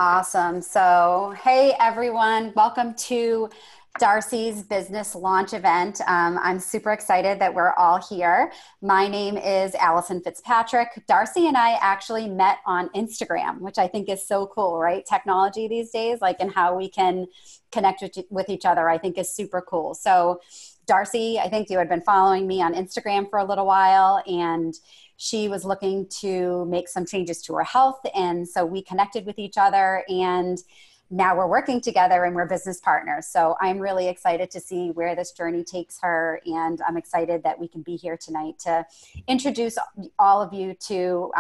Awesome. So, hey everyone, welcome to Darcy's business launch event. I'm super excited that we're all here. My name is Allison Fitzpatrick. Darcy and I actually met on Instagram, which I think is so cool, right? Technology these days, like, and how we can connect with each other, I think is super cool. So, Darcy, I think you had been following me on Instagram for a little while, and she was looking to make some changes to her health. And so we connected with each other, and now we're working together and we're business partners. So I'm really excited to see where this journey takes her. And I'm excited that we can be here tonight to introduce all of you to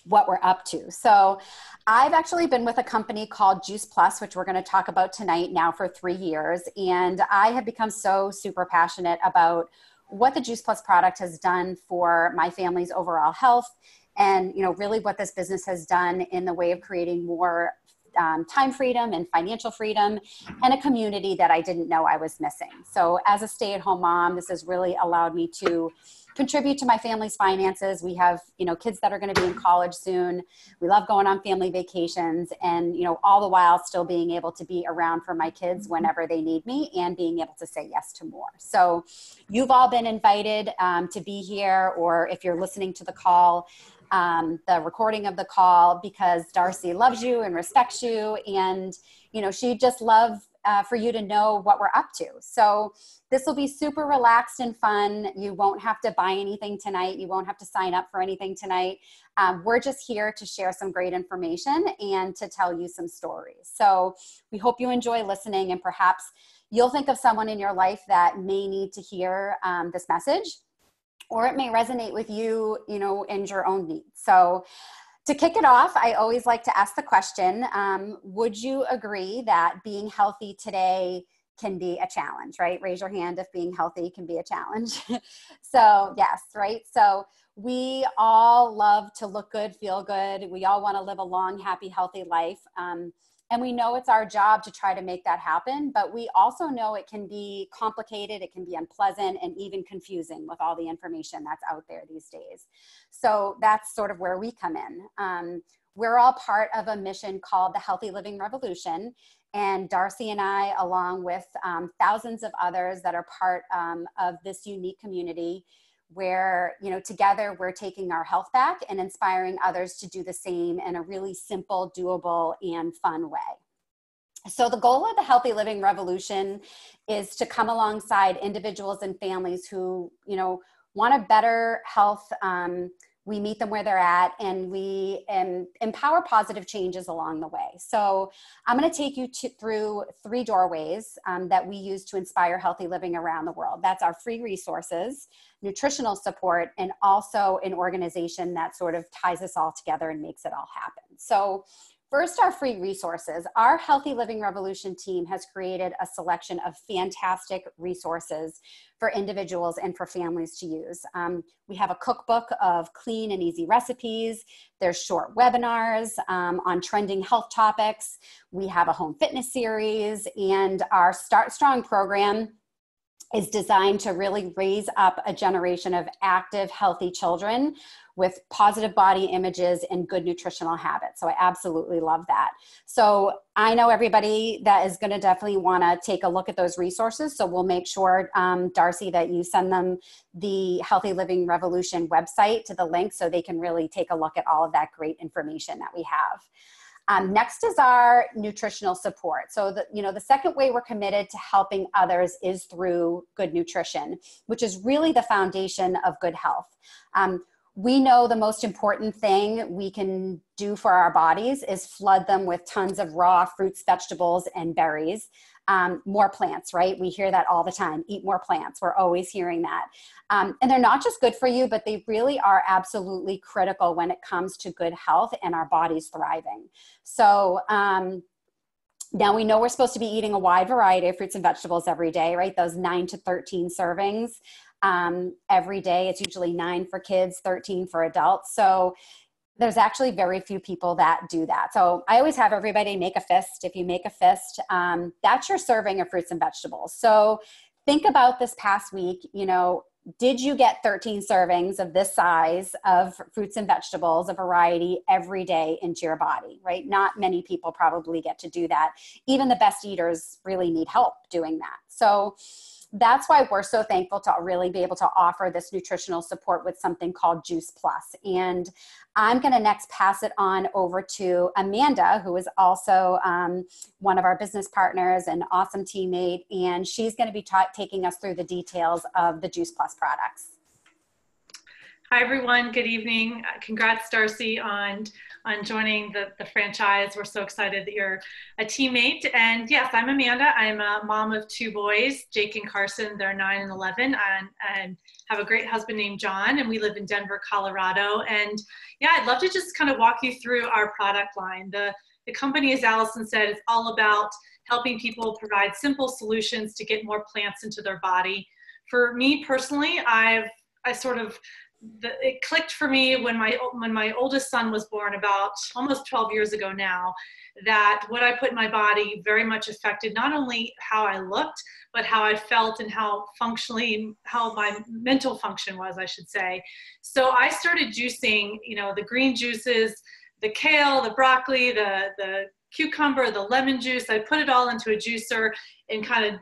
what we're up to. So I've actually been with a company called Juice Plus, which we're going to talk about tonight now for 3 years. And I have become so super passionate about what the Juice Plus product has done for my family's overall health, and really what this business has done in the way of creating more time freedom and financial freedom, and a community that I didn't know I was missing. So as a stay-at-home mom, this has really allowed me to contribute to my family's finances. We have, kids that are going to be in college soon. We love going on family vacations, and, all the while still being able to be around for my kids whenever they need me, and being able to say yes to more. So you've all been invited to be here, or if you're listening to the call, the recording of the call, because Darcy loves you and respects you. And, she'd just love for you to know what we're up to. So this will be super relaxed and fun. You won't have to buy anything tonight. You won't have to sign up for anything tonight. We're just here to share some great information and to tell you some stories. So we hope you enjoy listening, and perhaps you'll think of someone in your life that may need to hear this message, or it may resonate with you, and your own needs. So to kick it off, I always like to ask the question, would you agree that being healthy today can be a challenge, right? Raise your hand if being healthy can be a challenge. So yes, right? So we all love to look good, feel good. We all want to live a long, happy, healthy life. And we know it's our job to try to make that happen, but we also know it can be complicated, it can be unpleasant, and even confusing with all the information that's out there these days. So that's sort of where we come in. We're all part of a mission called the Healthy Living Revolution, and Darcy and I, along with thousands of others that are part of this unique community, where, together we're taking our health back and inspiring others to do the same in a really simple, doable, and fun way. So the goal of the Healthy Living Revolution is to come alongside individuals and families who, want a better health. We meet them where they're at, and we empower positive changes along the way. So I'm going to take you through 3 doorways that we use to inspire healthy living around the world. That's our free resources, nutritional support, and also an organization that sort of ties us all together and makes it all happen. So first, our free resources. Our Healthy Living Revolution team has created a selection of fantastic resources for individuals and for families to use. We have a cookbook of clean and easy recipes. There's short webinars on trending health topics. We have a home fitness series, and our Start Strong program is designed to really raise up a generation of active, healthy children with positive body images and good nutritional habits. So I absolutely love that. So I know everybody that is going to definitely want to take a look at those resources. So we'll make sure, Darcy, that you send them the Healthy Living Revolution website to the link so they can really take a look at all of that great information that we have. Next is our nutritional support. So the second way we're committed to helping others is through good nutrition, which is really the foundation of good health. We know the most important thing we can do for our bodies is flood them with tons of raw fruits, vegetables, and berries. More plants, right? We hear that all the time. Eat more plants. We're always hearing that. And they're not just good for you, but they really are absolutely critical when it comes to good health and our bodies thriving. So now we know we're supposed to be eating a wide variety of fruits and vegetables every day, right? Those 9 to 13 servings every day. It's usually 9 for kids, 13 for adults. So there's actually very few people that do that. So I always have everybody make a fist. If you make a fist, that's your serving of fruits and vegetables. So think about this past week, did you get 13 servings of this size of fruits and vegetables, a variety every day into your body, right? Not many people probably get to do that. Even the best eaters really need help doing that. So that's why we're so thankful to really be able to offer this nutritional support with something called Juice Plus. And I'm going to next pass it on over to Amanda, who is also one of our business partners, an awesome teammate, and she's going to be taking us through the details of the Juice Plus products. Hi, everyone. Good evening. Congrats, Darcy, on joining the franchise. We're so excited that you're a teammate. And yes, I'm Amanda. I'm a mom of 2 boys, Jake and Carson. They're 9 and 11, and have a great husband named John, and we live in Denver, Colorado. And yeah, I'd love to just kind of walk you through our product line. The company, as Allison said, is all about helping people provide simple solutions to get more plants into their body. For me personally, it clicked for me when my oldest son was born about almost 12 years ago now, that what I put in my body very much affected not only how I looked, but how I felt and how my mental function was, I should say. So I started juicing, the green juices, the kale, the broccoli, the cucumber, the lemon juice. I put it all into a juicer and kind of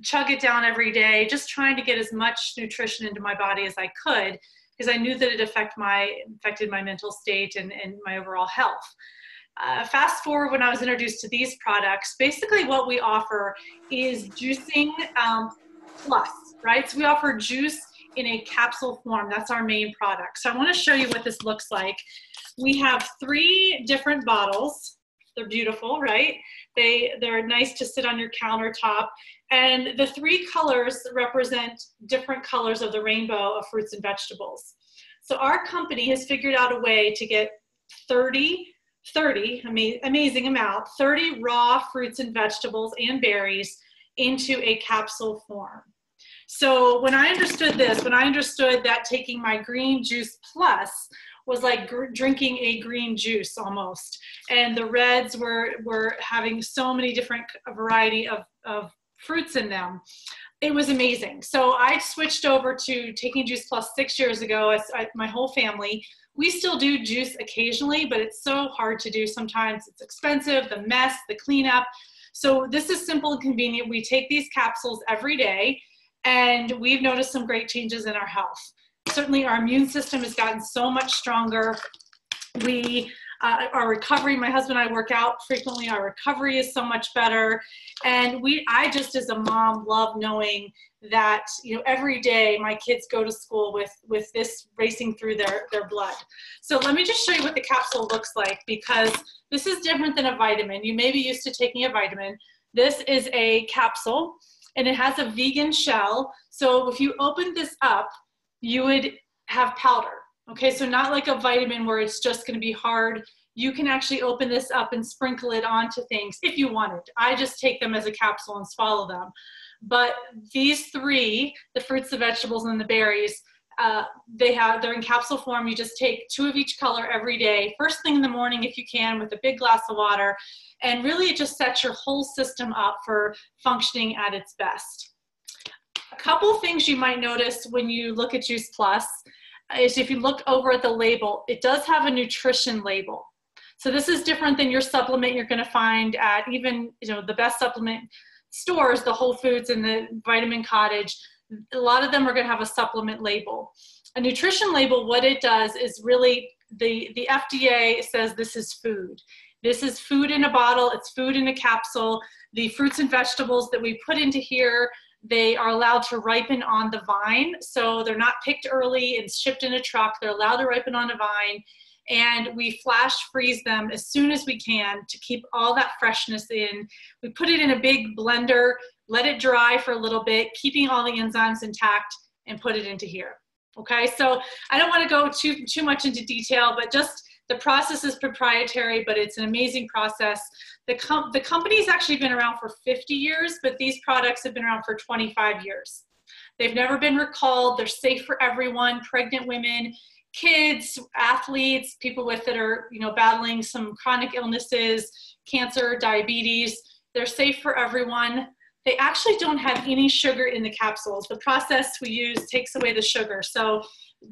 chug it down every day, just trying to get as much nutrition into my body as I could, because I knew that it affected my mental state and my overall health. Fast forward when I was introduced to these products, basically what we offer is juicing plus, right? So we offer juice in a capsule form. That's our main product. So I want to show you what this looks like. We have 3 different bottles. They're beautiful, right? They're nice to sit on your countertop. And the 3 colors represent different colors of the rainbow of fruits and vegetables. So our company has figured out a way to get 30, amazing amount, 30 raw fruits and vegetables and berries into a capsule form. So when I understood that taking my green juice plus was like drinking a green juice almost. And the reds were having so many different variety of fruits in them. It was amazing. So I switched over to taking Juice Plus 6 years ago. My whole family, we still do juice occasionally, but it's so hard to do sometimes. It's expensive, the mess, the cleanup. So this is simple and convenient. We take these capsules every day, and we've noticed some great changes in our health. Certainly our immune system has gotten so much stronger. Our recovery, my husband and I work out frequently. Our recovery is so much better. And I just, as a mom, love knowing that, every day my kids go to school with this racing through their blood. So let me just show you what the capsule looks like, because this is different than a vitamin. You may be used to taking a vitamin. This is a capsule, and it has a vegan shell. So if you open this up, you would have powder. Okay, so not like a vitamin where it's just going to be hard. You can actually open this up and sprinkle it onto things if you wanted. I just take them as a capsule and swallow them. But these 3, the fruits, the vegetables, and the berries, they're in capsule form. You just take 2 of each color every day, first thing in the morning if you can, with a big glass of water. And really it just sets your whole system up for functioning at its best. A couple things you might notice when you look at Juice Plus is if you look over at the label, it does have a nutrition label. So this is different than your supplement you're going to find at even, the best supplement stores, the Whole Foods and the Vitamin Cottage. A lot of them are going to have a supplement label. A nutrition label, what it does is really, the FDA says this is food. This is food in a bottle. It's food in a capsule. The fruits and vegetables that we put into here, they are allowed to ripen on the vine. So they're not picked early and shipped in a truck. They're allowed to ripen on a vine. And we flash freeze them as soon as we can to keep all that freshness in. We put it in a big blender, let it dry for a little bit, keeping all the enzymes intact, and put it into here. Okay, so I don't want to go too much into detail, but just the process is proprietary, but it's an amazing process. The company's actually been around for 50 years, but these products have been around for 25 years. They've never been recalled. They're safe for everyone, pregnant women, kids, athletes, people that are battling some chronic illnesses, cancer, diabetes. They're safe for everyone. They actually don't have any sugar in the capsules. The process we use takes away the sugar. So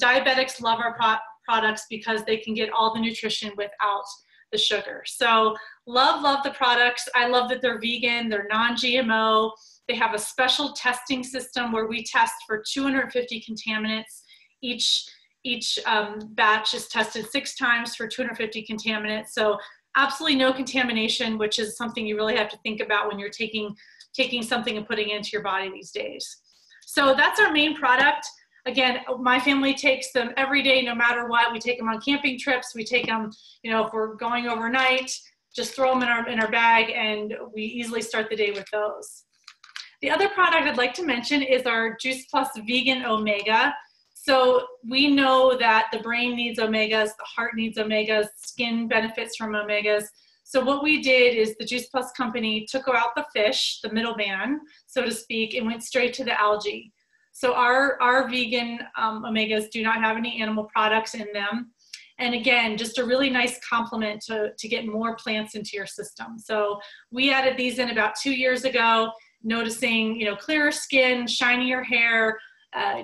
diabetics love our products because they can get all the nutrition without the sugar. So love the products. I love that they're vegan, they're non-GMO. They have a special testing system where we test for 250 contaminants. Each batch is tested 6 times for 250 contaminants. So absolutely no contamination, which is something you really have to think about when you're taking something and putting it into your body these days. So that's our main product. Again, my family takes them every day, no matter what. We take them on camping trips. We take them, if we're going overnight, just throw them in our bag, and we easily start the day with those. The other product I'd like to mention is our Juice Plus Vegan Omega. So we know that the brain needs omegas, the heart needs omegas, skin benefits from omegas. So what we did is the Juice Plus company took out the fish, the middleman, so to speak, and went straight to the algae. So our vegan omegas do not have any animal products in them. And again, just a really nice complement to get more plants into your system. So we added these in about 2 years ago, noticing, clearer skin, shinier hair,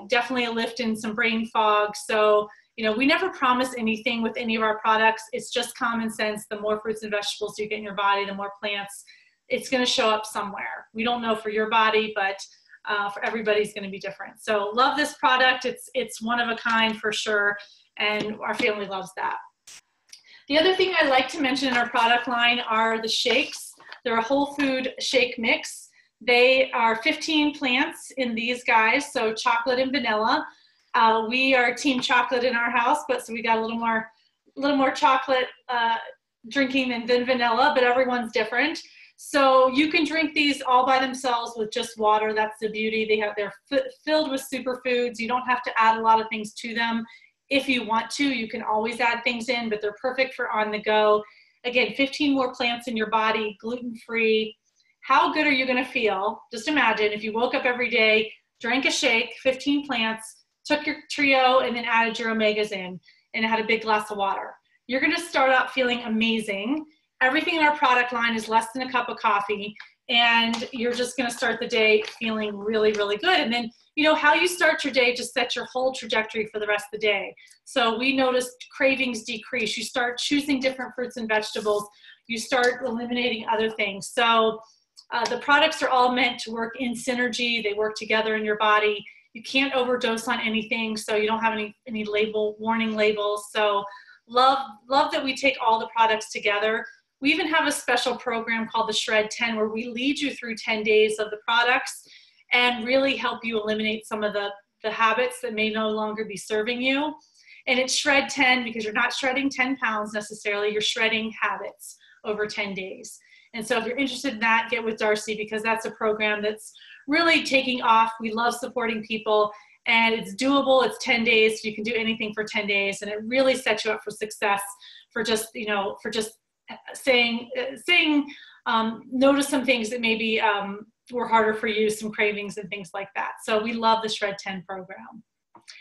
definitely a lift in some brain fog. So, we never promise anything with any of our products. It's just common sense. The more fruits and vegetables you get in your body, the more plants, it's going to show up somewhere. We don't know for your body, but for everybody's going to be different. So love this product. It's one of a kind for sure. And our family loves that. The other thing I like to mention in our product line are the shakes. They're a whole food shake mix. They are 15 plants in these guys, so chocolate and vanilla. We are team chocolate in our house, but so we got a little more chocolate drinking than vanilla, but everyone's different. So you can drink these all by themselves with just water. That's the beauty. They're filled with superfoods. You don't have to add a lot of things to them. If you want to, you can always add things in, but they're perfect for on the go. Again, 15 more plants in your body, gluten-free. How good are you going to feel? Just imagine if you woke up every day, drank a shake, 15 plants, took your trio, and then added your omegas in and had a big glass of water. You're going to start out feeling amazing. Everything in our product line is less than a cup of coffee, and you're just going to start the day feeling really, really good. And then, how you start your day just sets your whole trajectory for the rest of the day. So we noticed cravings decrease. You start choosing different fruits and vegetables. You start eliminating other things. So the products are all meant to work in synergy. They work together in your body. You can't overdose on anything, so you don't have any warning labels. So love that we take all the products together. We even have a special program called the Shred 10 where we lead you through 10 days of the products and really help you eliminate some of the habits that may no longer be serving you. And it's Shred 10 because you're not shredding 10 pounds necessarily, you're shredding habits over 10 days. And so if you're interested in that, get with Darcy because that's a program that's really taking off. We love supporting people and it's doable. It's 10 days. So you can do anything for 10 days and it really sets you up for success for just saying no to some things that maybe were harder for you, some cravings and things like that. So we love the Shred 10 program.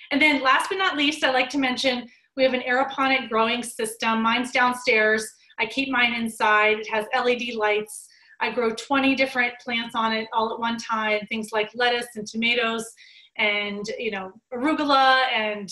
And then last but not least, I like to mention we have an aeroponic growing system. Mine's downstairs. I keep mine inside. It has LED lights. I grow 20 different plants on it all at one time, things like lettuce and tomatoes and, arugula and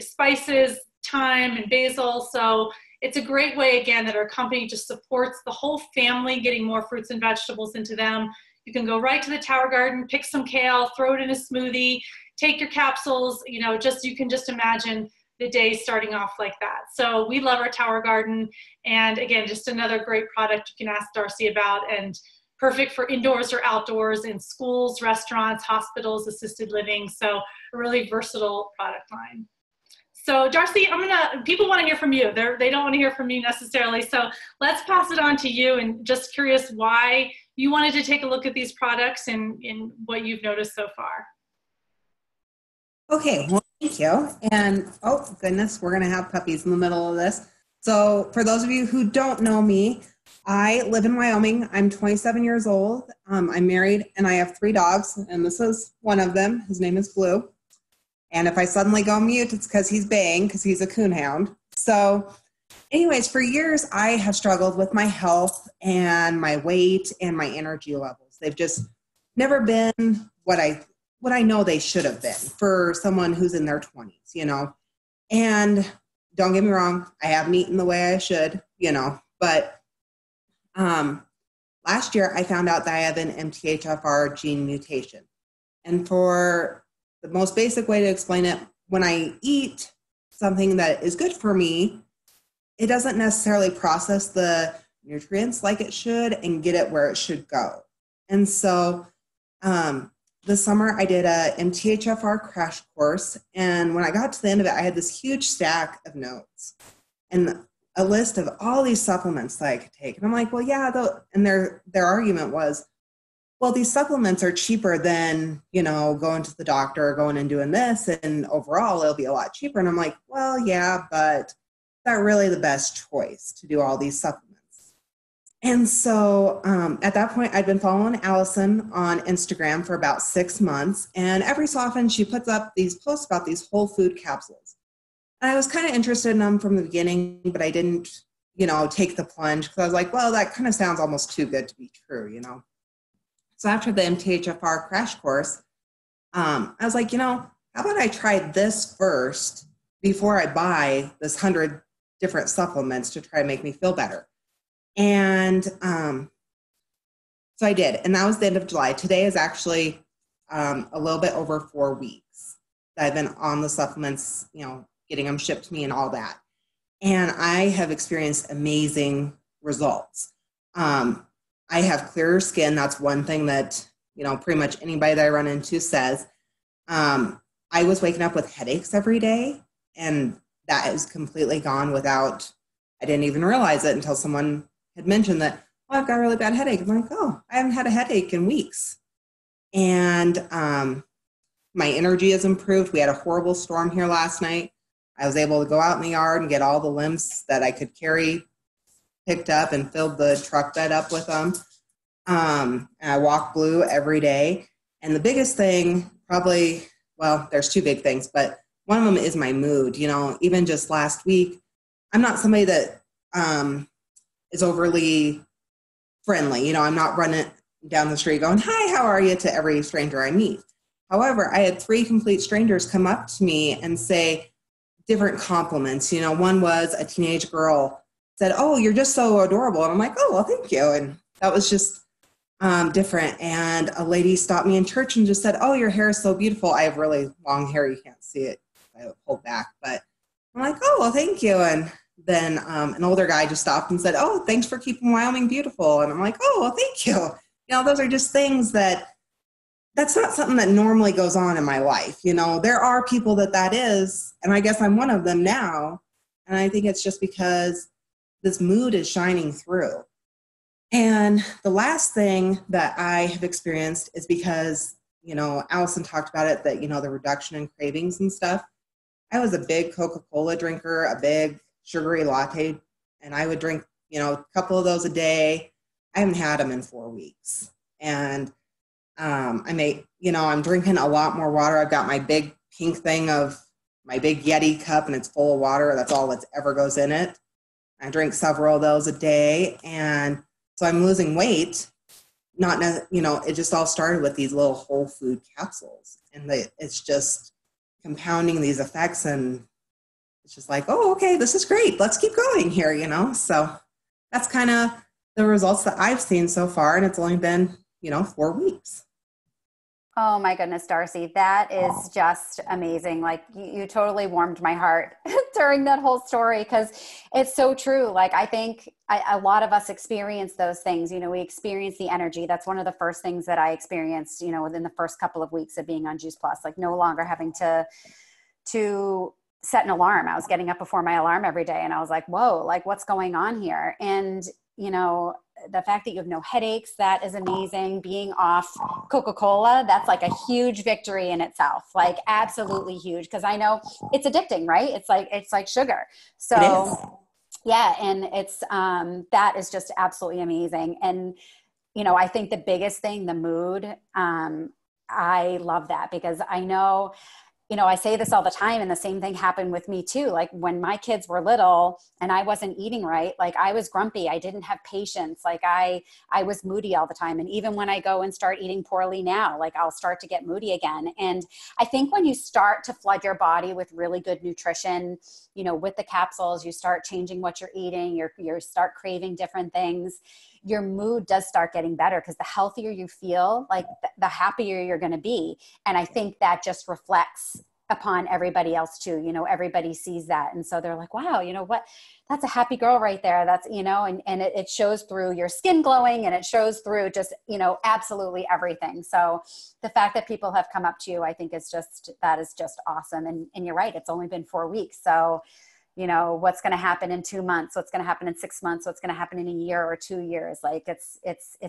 spices, thyme and basil. So it's a great way, again, that our company just supports the whole family, getting more fruits and vegetables into them. You can go right to the Tower Garden, pick some kale, throw it in a smoothie, take your capsules, you can just imagine the day starting off like that. So we love our Tower Garden. And again, just another great product you can ask Darcy about and perfect for indoors or outdoors in schools, restaurants, hospitals, assisted living. So a really versatile product line. So Darcy, people want to hear from you. They don't want to hear from me necessarily. So let's pass it on to you and just curious why you wanted to take a look at these products and what you've noticed so far. Okay, well, thank you. And oh goodness, we're going to have puppies in the middle of this. So for those of you who don't know me, I live in Wyoming. I'm 27 years old. I'm married and I have 3 dogs and this is one of them. His name is Blue. And if I suddenly go mute, it's because he's baying because he's a coonhound. So anyways, for years, I have struggled with my health and my weight and my energy levels. They've just never been what I know they should have been for someone who's in their 20s, you know. And don't get me wrong, I haven't eaten the way I should, you know, but last year I found out that I have an MTHFR gene mutation. And for the most basic way to explain it, when I eat something that is good for me, it doesn't necessarily process the nutrients like it should and get it where it should go. And so this summer I did a MTHFR crash course. And when I got to the end of it, I had this huge stack of notes and a list of all these supplements that I could take. And I'm like, well, yeah, and their argument was, well, these supplements are cheaper than, you know, going to the doctor, going and doing this, and overall it'll be a lot cheaper. And I'm like, well, yeah, but not really the best choice to do all these supplements. And so at that point, I'd been following Allison on Instagram for about 6 months. And every so often she puts up these posts about these whole food capsules. And I was kind of interested in them from the beginning, but I didn't, you know, take the plunge because I was like, well, that kind of sounds almost too good to be true, you know. So after the MTHFR crash course, I was like, you know, how about I try this first before I buy this 100 different supplements to try to make me feel better. And so I did, and that was the end of July. Today is actually a little bit over 4 weeks that I've been on the supplements, you know, getting them shipped to me and all that. And I have experienced amazing results. I have clearer skin. That's one thing that, you know, pretty much anybody that I run into says. I was waking up with headaches every day, and that is completely gone without, I didn't even realize it until someone had mentioned that, oh, I've got a really bad headache. I'm like, oh, I haven't had a headache in weeks. And my energy has improved. We had a horrible storm here last night. I was able to go out in the yard and get all the limbs that I could carry picked up and filled the truck bed up with them. And I walk Blue every day. And the biggest thing probably, well, there's two big things, but one of them is my mood. You know, even just last week, I'm not somebody that is overly friendly. You know, I'm not running down the street going, hi, how are you, to every stranger I meet. However, I had 3 complete strangers come up to me and say different compliments. You know, one was a teenage girl said, oh, you're just so adorable. And I'm like, oh, well, thank you. And that was just different. And a lady stopped me in church and just said, oh, your hair is so beautiful. I have really long hair. You can't see it. I pulled back. But I'm like, oh, well, thank you. And then an older guy just stopped and said, oh, thanks for keeping Wyoming beautiful. And I'm like, oh, well, thank you. You know, those are just things that's not something that normally goes on in my life. You know, there are people that is, and I guess I'm one of them now. And I think it's just because this mood is shining through. And the last thing that I have experienced is because, you know, Allison talked about it, that, you know, the reduction in cravings and stuff. I was a big Coca-Cola drinker, a big sugary latte, and I would drink, you know, a couple of those a day. I haven't had them in 4 weeks. And I'm drinking a lot more water. I've got my big pink thing of my big Yeti cup, and it's full of water. That's all that ever goes in it. I drink several of those a day. And so I'm losing weight. It just all started with these little whole food capsules. And it's just compounding these effects. And it's just like, oh, okay, this is great. Let's keep going here, you know? So that's kind of the results that I've seen so far. And it's only been, 4 weeks. Oh my goodness, Darcy, that is just amazing. Like you totally warmed my heart during that whole story, because it's so true. Like I think a lot of us experience those things. You know, we experience the energy. That's one of the first things that I experienced, within the first couple of weeks of being on Juice Plus, like no longer having to set an alarm. I was getting up before my alarm every day, and I was like, whoa, like what's going on here? And, the fact that you have no headaches, that is amazing. Being off Coca-Cola, that's like a huge victory in itself, like absolutely huge. Cause I know it's addicting, right? It's like sugar. So yeah. And it's, that is just absolutely amazing. And, I think the biggest thing, the mood, I love that, because I know I say this all the time, and the same thing happened with me too. Like when my kids were little and I wasn't eating right, like I was grumpy. I didn't have patience. Like I was moody all the time. And even when I go and start eating poorly now, like I'll start to get moody again. And I think when you start to flood your body with really good nutrition, with the capsules, you start changing what you're eating, you start craving different things, your mood does start getting better, because the healthier you feel, like the happier you're going to be. And I think that just reflects upon everybody else too. Everybody sees that. And so they're like, wow, what, that's a happy girl right there. That's, and it shows through your skin glowing, and it shows through just, absolutely everything. So the fact that people have come up to you, I think that is just awesome. And you're right. It's only been 4 weeks. So, what's going to happen in 2 months, what's going to happen in 6 months, what's going to happen in a year or 2 years. Like it's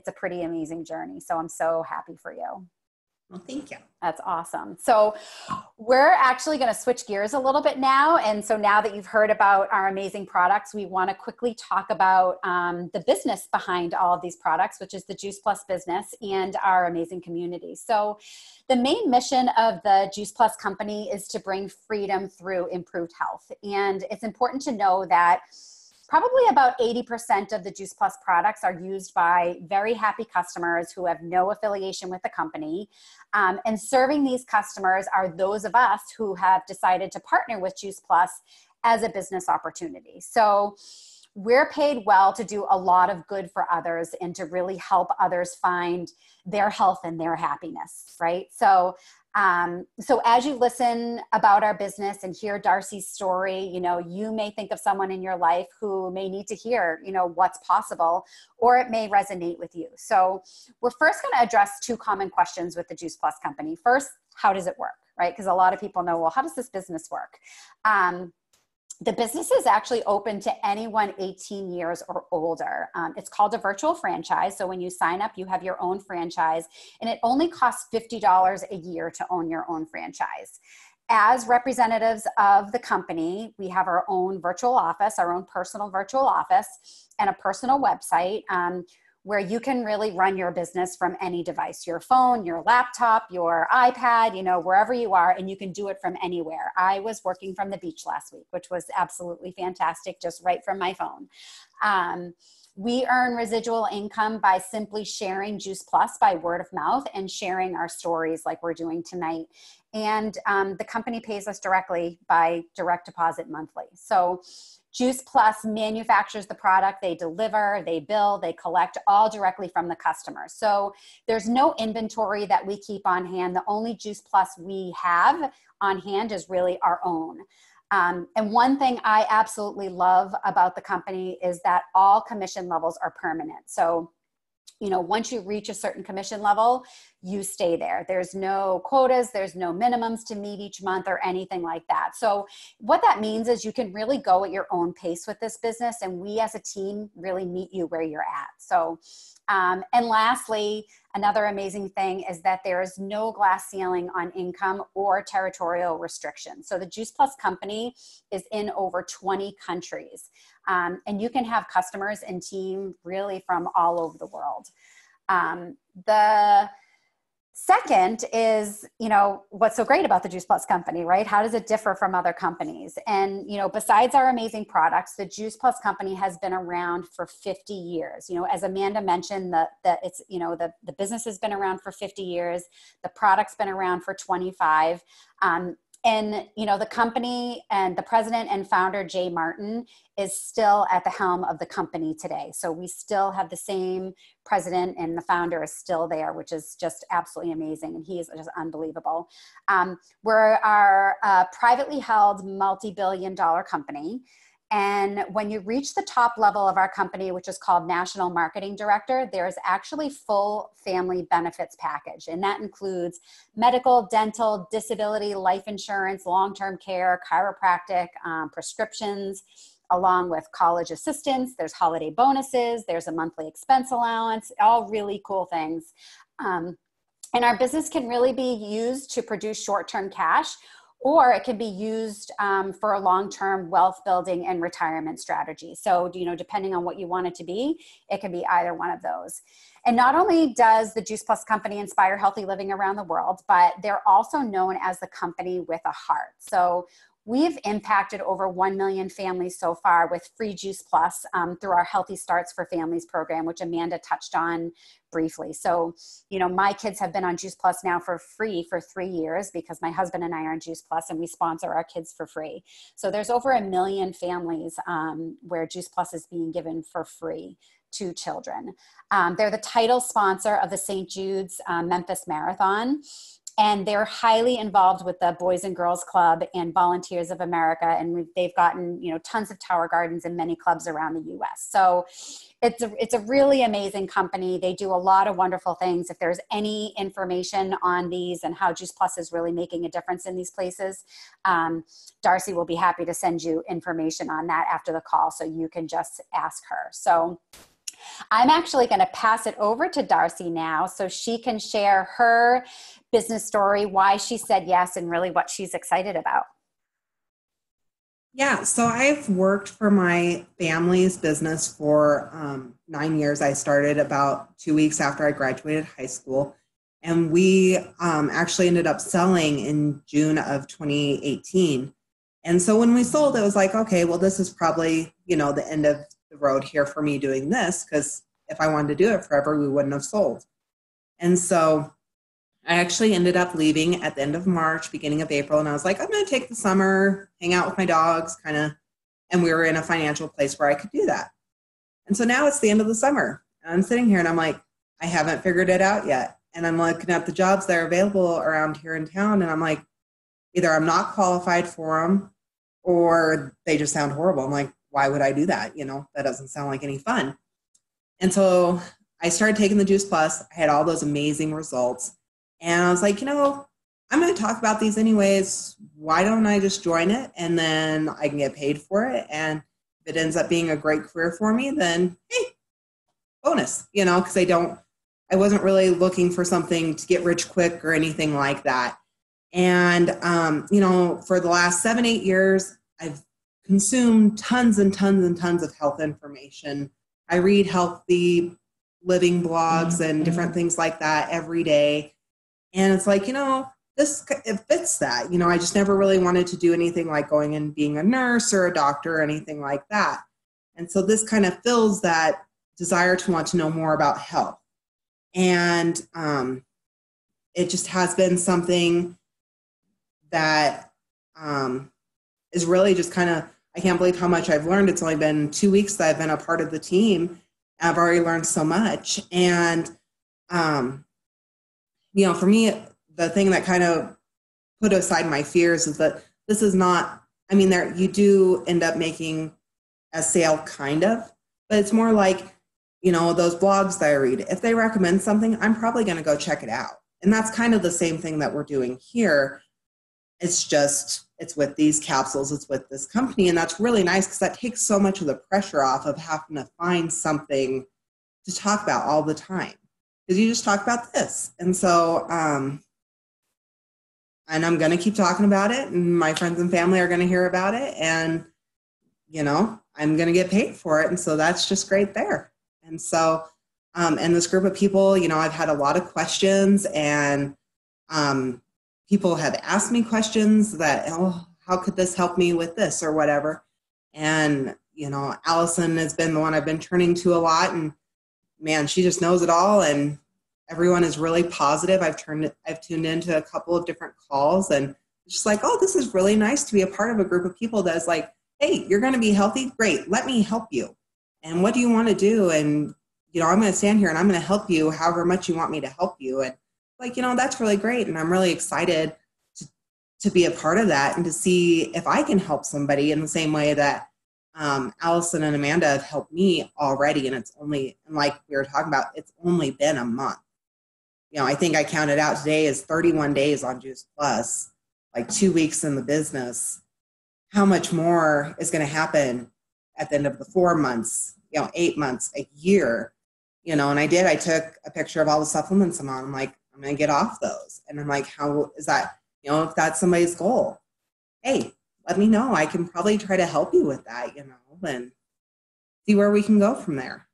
a pretty amazing journey. So I'm so happy for you. Well, thank you. That's awesome. So we're actually going to switch gears a little bit now. And so now that you've heard about our amazing products, we want to quickly talk about the business behind all of these products, which is the Juice Plus business and our amazing community. So the main mission of the Juice Plus company is to bring freedom through improved health. And it's important to know that probably about 80% of the Juice Plus products are used by very happy customers who have no affiliation with the company. And serving these customers are those of us who have decided to partner with Juice Plus as a business opportunity. So we're paid well to do a lot of good for others and to really help others find their health and their happiness, right? So as you listen about our business and hear Darcy's story, you may think of someone in your life who may need to hear, what's possible, or it may resonate with you. So we're first going to address 2 common questions with the Juice Plus company. First, how does it work, right? Because a lot of people know, well, how does this business work? The business is actually open to anyone 18 years or older. It's called a virtual franchise. So when you sign up, you have your own franchise, and it only costs $50 a year to own your own franchise. As representatives of the company, we have our own virtual office, our own personal virtual office, and a personal website where you can really run your business from any device, your phone, your laptop, your iPad, wherever you are, and you can do it from anywhere. I was working from the beach last week, which was absolutely fantastic, just right from my phone. We earn residual income by simply sharing Juice Plus by word of mouth and sharing our stories like we're doing tonight. And the company pays us directly by direct deposit monthly. So Juice Plus manufactures the product, they deliver, they bill, they collect all directly from the customer. So there's no inventory that we keep on hand. The only Juice Plus we have on hand is really our own. And one thing I absolutely love about the company is that all commission levels are permanent. So once you reach a certain commission level, you stay there. There's no quotas, there's no minimums to meet each month or anything like that. So what that means is you can really go at your own pace with this business, and we as a team really meet you where you're at. So, and lastly, another amazing thing is that there is no glass ceiling on income or territorial restrictions. So the Juice Plus company is in over 20 countries. And you can have customers and team really from all over the world. The second is, what's so great about the Juice Plus company, right? How does it differ from other companies? And, besides our amazing products, the Juice Plus company has been around for 50 years. As Amanda mentioned, the business has been around for 50 years. The product's been around for 25. And, the company and the president and founder, Jay Martin, is still at the helm of the company today. So we still have the same president, and the founder is still there, which is just absolutely amazing. And he is just unbelievable. We're our privately held multi-billion-dollar company. And when you reach the top level of our company, which is called National Marketing Director, there's actually full family benefits package. And that includes medical, dental, disability, life insurance, long-term care, chiropractic, prescriptions, along with college assistance. There's holiday bonuses. There's a monthly expense allowance, all really cool things. And our business can really be used to produce short-term cash or it can be used for a long-term wealth building and retirement strategy. So, depending on what you want it to be, it can be either one of those. And not only does the Juice Plus company inspire healthy living around the world, but they're also known as the company with a heart. So we've impacted over 1 million families so far with free Juice Plus through our Healthy Starts for Families program, which Amanda touched on briefly. So, my kids have been on Juice Plus now for free for 3 years because my husband and I are on Juice Plus and we sponsor our kids for free. So there's over 1 million families where Juice Plus is being given for free to children. They're the title sponsor of the St. Jude's Memphis Marathon. And they're highly involved with the Boys and Girls Club and Volunteers of America. And they've gotten, tons of Tower Gardens in many clubs around the US. So it's a really amazing company. They do a lot of wonderful things. If there's any information on these and how Juice Plus is really making a difference in these places, Darcy will be happy to send you information on that after the call so you can just ask her. So I'm actually going to pass it over to Darcy now so she can share her business story, why she said yes, and really what she's excited about. Yeah, so I've worked for my family's business for 9 years. I started about 2 weeks after I graduated high school, and we actually ended up selling in June of 2018. And so when we sold, it was like, okay, well, this is probably, the end of the road here for me doing this, because if I wanted to do it forever, we wouldn't have sold. And so I actually ended up leaving at the end of March, beginning of April, and I was like, I'm going to take the summer, hang out with my dogs, and we were in a financial place where I could do that. And so now it's the end of the summer, and I'm sitting here and I'm like, I haven't figured it out yet. And I'm looking at the jobs that are available around here in town, and I'm like, either I'm not qualified for them or they just sound horrible. I'm like, why would I do that? That doesn't sound like any fun. And so I started taking the Juice Plus. I had all those amazing results. And I was like, I'm going to talk about these anyways. Why don't I just join it? And then I can get paid for it. And if it ends up being a great career for me, then hey, bonus, because I wasn't really looking for something to get rich quick or anything like that. And, for the last 7-8 years, I've consumed tons and tons and tons of health information. I read healthy living blogs and different things like that every day. And it's like, it fits that. I just never really wanted to do anything like going and being a nurse or a doctor or anything like that. And so this kind of fills that desire to want to know more about health. And it just has been something that is really just I can't believe how much I've learned. It's only been 2 weeks that I've been a part of the team. I've already learned so much. And, for me, the thing that kind of put aside my fears is that this is not, you do end up making a sale kind of, but it's more like, those blogs that I read. If they recommend something, I'm probably going to go check it out. And that's kind of the same thing that we're doing here. It's with these capsules, it's with this company. And that's really nice because that takes so much of the pressure off of having to find something to talk about all the time. Because you just talk about this. And so, and I'm going to keep talking about it, and my friends and family are going to hear about it. And, I'm going to get paid for it. And so that's just great there. And so, and this group of people, I've had a lot of questions, and people have asked me questions that, how could this help me with this or whatever? And, Allison has been the one I've been turning to a lot, and man, she just knows it all. And everyone is really positive. I've tuned into a couple of different calls, and it's just like, oh, this is really nice to be a part of a group of people that's like, hey, you're going to be healthy. Great. Let me help you. And what do you want to do? And, I'm going to stand here and I'm going to help you however much you want me to help you. And that's really great. And I'm really excited to be a part of that and to see if I can help somebody in the same way that Allison and Amanda have helped me already. And it's only, and like we were talking about, it's only been a month. I think I counted out today is 31 days on Juice Plus, like 2 weeks in the business. How much more is going to happen at the end of the 4 months, 8 months, a year, and I took a picture of all the supplements I'm on. I'm like, I'm going to get off those. And I'm like, how is that, if that's somebody's goal. hey, let me know. I can probably try to help you with that, and see where we can go from there.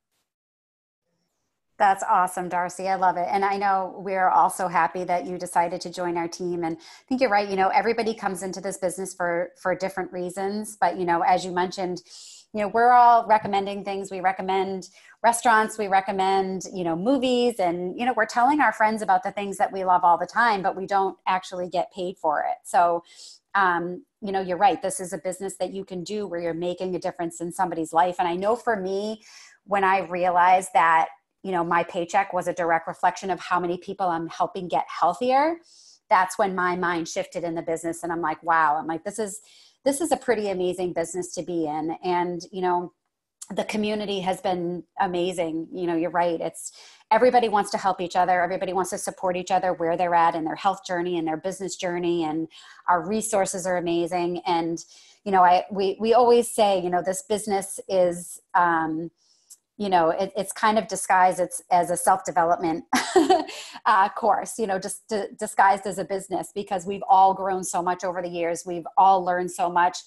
That's awesome, Darcy. I love it. And I know we're also happy that you decided to join our team. And I think you're right. Everybody comes into this business for different reasons. But, as you mentioned, we're all recommending things. We recommend restaurants, we recommend, movies, and, we're telling our friends about the things that we love all the time, but we don't actually get paid for it. So, you're right. This is a business that you can do where you're making a difference in somebody's life. And I know for me, when I realized that, my paycheck was a direct reflection of how many people I'm helping get healthier, that's when my mind shifted in the business. And I'm like, wow, this is a pretty amazing business to be in. And, the community has been amazing. You're right. It's everybody wants to help each other. Everybody wants to support each other where they're at in their health journey and their business journey. And our resources are amazing. And, we always say, this business is, it's kind of disguised as a self-development course, just disguised as a business, because we've all grown so much over the years. We've all learned so much.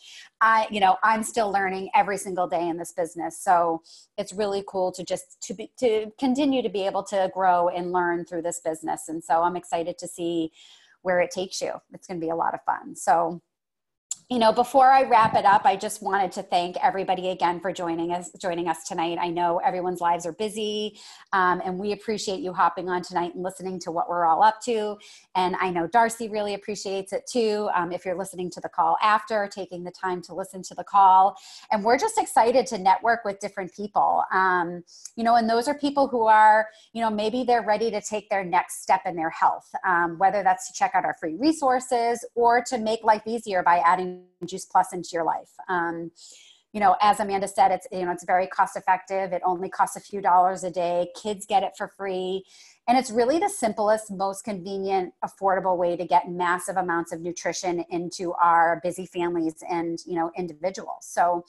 I'm still learning every single day in this business. So it's really cool to continue to be able to grow and learn through this business. And so I'm excited to see where it takes you. It's going to be a lot of fun. So before I wrap it up, I just wanted to thank everybody again for joining us tonight. I know everyone's lives are busy, and we appreciate you hopping on tonight and listening to what we're all up to. And I know Darcy really appreciates it too. If you're listening to the call after, taking the time to listen to the call. And we're just excited to network with different people. And those are people who are, maybe they're ready to take their next step in their health, whether that's to check out our free resources or to make life easier by adding Juice Plus into your life. As Amanda said, it's very cost effective. It only costs a few dollars a day. Kids get it for free. And it's really the simplest, most convenient, affordable way to get massive amounts of nutrition into our busy families and, individuals. So,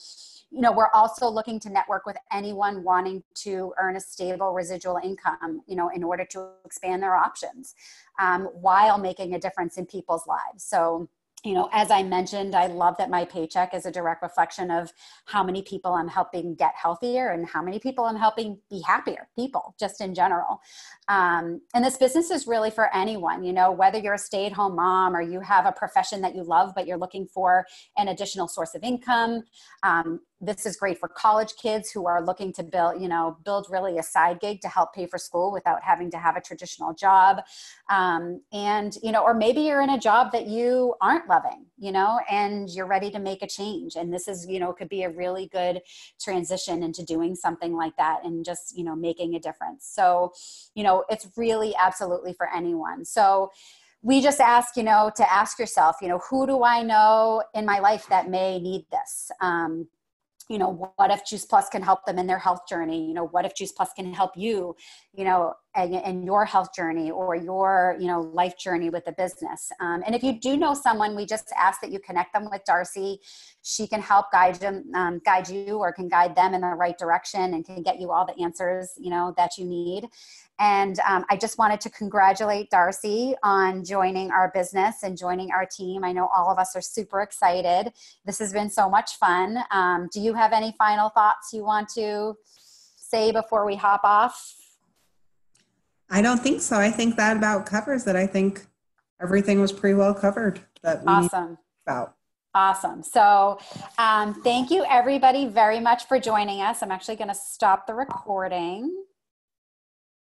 we're also looking to network with anyone wanting to earn a stable residual income, in order to expand their options, while making a difference in people's lives. So, as I mentioned, I love that my paycheck is a direct reflection of how many people I'm helping get healthier and how many people I'm helping be happier people, just in general. And this business is really for anyone, whether you're a stay-at-home mom or you have a profession that you love, but you're looking for an additional source of income. This is great for college kids who are looking to build really a side gig to help pay for school without having to have a traditional job. Or maybe you're in a job that you aren't loving, and you're ready to make a change. And this is, could be a really good transition into doing something like that and just, making a difference. So, it's really absolutely for anyone. So we just ask, to ask yourself, who do I know in my life that may need this? What if Juice Plus can help them in their health journey? What if Juice Plus can help you, in your health journey or your, life journey with the business? And if you do know someone, we just ask that you connect them with Darcy. She can help guide you or can guide them in the right direction and can get you all the answers, that you need. And I just wanted to congratulate Darcy on joining our business and joining our team. I know all of us are super excited. This has been so much fun. Do you have any final thoughts you want to say before we hop off? I don't think so. I think that about covers it. I think everything was pretty well covered that we Awesome. About. Awesome. So thank you everybody very much for joining us. I'm actually going to stop the recording.